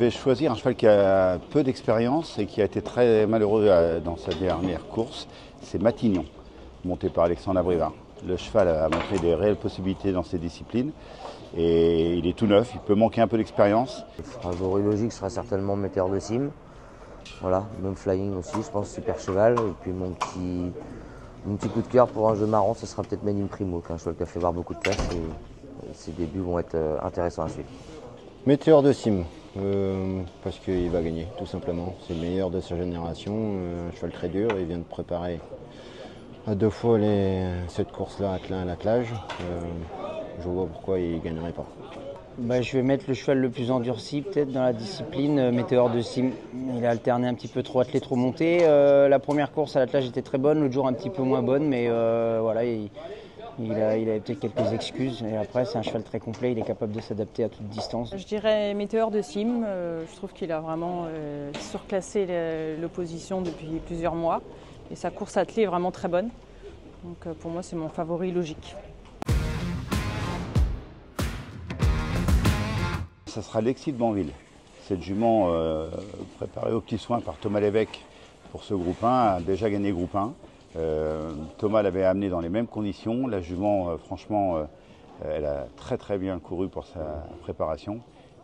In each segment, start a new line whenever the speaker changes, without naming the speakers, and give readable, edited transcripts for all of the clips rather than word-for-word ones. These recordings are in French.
vais choisir un cheval qui a peu d'expérience et qui a été très malheureux dans sa dernière course. C'est Matignon, monté par Alexandre Abrivard. Le cheval a montré des réelles possibilités dans ses disciplines et il est tout neuf, il peut manquer un peu d'expérience.
Le favori logique sera certainement Météor de Cime. Voilà, même Flying aussi, je pense, super cheval. Et puis mon petit coup de cœur pour un jeu marrant, ce sera peut-être Made in Primo, un cheval qui a fait voir beaucoup de place et ses débuts vont être intéressants à suivre.
Météor de Cime, parce qu'il va gagner, tout simplement. C'est le meilleur de sa génération, un cheval très dur, il vient de préparer à 2 fois cette course-là à l'attelage. Je vois pourquoi il ne gagnerait pas.
Je vais mettre le cheval le plus endurci peut-être dans la discipline, Météor de Cime. Il a alterné un petit peu trop attelé, trop monté. La première course à l'attelage était très bonne, l'autre jour un petit peu moins bonne, mais voilà, il avait peut-être quelques excuses. Et après, c'est un cheval très complet, il est capable de s'adapter à toute distance.
Je dirais Météor de Cime. Je trouve qu'il a vraiment surclassé l'opposition depuis plusieurs mois. Et sa course attelée est vraiment très bonne. Donc pour moi, c'est mon favori logique.
Ça sera Lexi de Banville. Cette jument préparée aux petits soins par Thomas Lévesque pour ce groupe 1 a déjà gagné groupe 1. Thomas l'avait amené dans les mêmes conditions. La jument, franchement, elle a très bien couru pour sa préparation.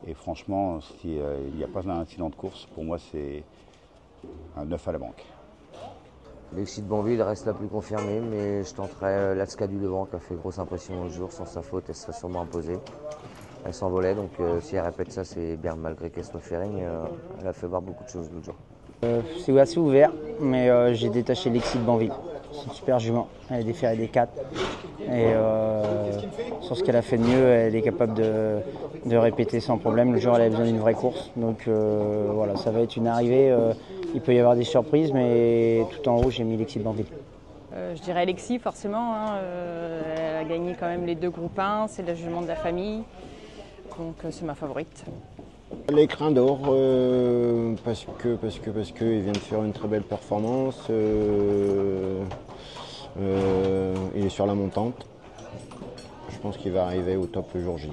Et franchement, s'il n'y a pas un incident de course, pour moi, c'est un 9 à la banque.
Lexi de Banville reste la plus confirmée, mais je tenterai l'Atska du Levant qui a fait grosse impression l'autre jour. Sans sa faute, elle serait sûrement imposée. Elle s'envolait, donc si elle répète ça, c'est bien, malgré qu'elle soit ferrée, elle a fait voir beaucoup de choses l'autre jour.
C'est assez ouvert, mais j'ai détaché Lexi de Banville. C'est une super jument, elle a déféré des 4. Et sur ce qu'elle a fait de mieux, elle est capable de répéter sans problème. Le jour, elle a besoin d'une vraie course. Donc voilà, ça va être une arrivée. Il peut y avoir des surprises, mais tout en haut, j'ai mis Lexi de Banville.
Je dirais Lexi, forcément. Elle a gagné quand même les 2 groupes 1, c'est la jument de la famille. Donc c'est ma favorite.
L'écrin d'or, parce qu'il vient de faire une très belle performance. Il est sur la montante. Je pense qu'il va arriver au top le jour J.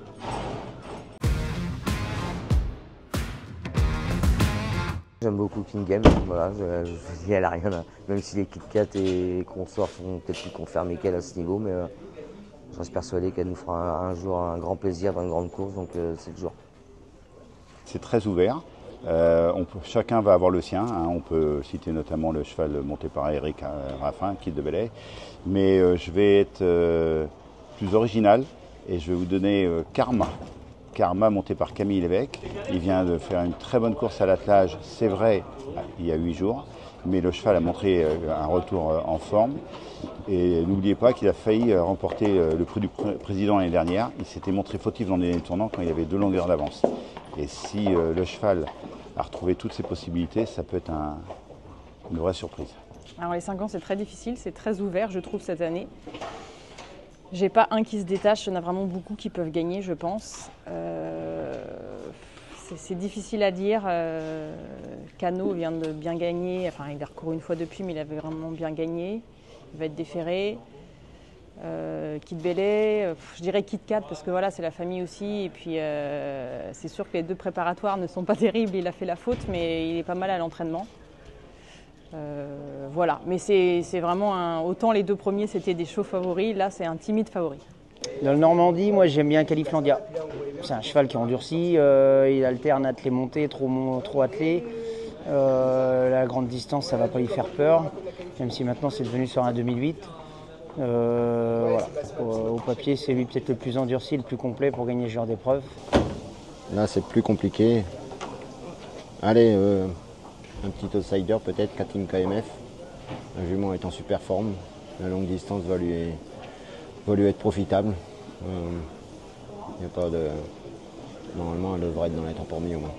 J'aime beaucoup King Game, voilà, je dis elle a rien à, même si les Kit Kat et consorts sont peut-être plus confirmés qu'elle à ce niveau, mais je reste persuadé qu'elle nous fera un jour un grand plaisir dans une grande course, donc c'est le jour.
C'est très ouvert. Chacun va avoir le sien. On peut citer notamment le cheval monté par Eric Raffin, Kid de Belay. Mais je vais être plus original et je vais vous donner Karma. Karma monté par Camille Lévesque. Il vient de faire une très bonne course à l'attelage, c'est vrai, il y a 8 jours. Mais le cheval a montré un retour en forme. Et n'oubliez pas qu'il a failli remporter le prix du président l'année dernière. Il s'était montré fautif dans les tournants quand il avait 2 longueurs d'avance. Et si le cheval a retrouvé toutes ses possibilités, ça peut être une vraie surprise.
Alors les 5 ans, c'est très difficile, c'est très ouvert, je trouve, cette année. J'ai pas un qui se détache, il y en a vraiment beaucoup qui peuvent gagner, je pense. C'est difficile à dire. Cano vient de bien gagner, enfin il a recouru une fois depuis, mais il avait vraiment bien gagné. Il va être déféré. Kid Belay, je dirais Kit Kat parce que voilà, c'est la famille aussi. Et puis c'est sûr que les 2 préparatoires ne sont pas terribles. Il a fait la faute, mais il est pas mal à l'entraînement. Voilà, mais c'est vraiment autant les 2 premiers c'était des chauds favoris, là c'est un timide favori.
Dans le Normandie, moi j'aime bien Califlandia. C'est un cheval qui est endurci, il alterne attelé monté, trop attelé. La grande distance, ça ne va pas lui faire peur, même si maintenant c'est devenu sur un 2008. Voilà. Au papier, c'est lui peut-être le plus endurci, le plus complet pour gagner ce genre d'épreuve.
Là, c'est plus compliqué. Allez, un petit outsider peut-être, Katin KMF. La jument est en super forme. La longue distance va lui être profitable. Il n'y a pas de... Normalement, elle devrait être dans les temps pour mieux au moins.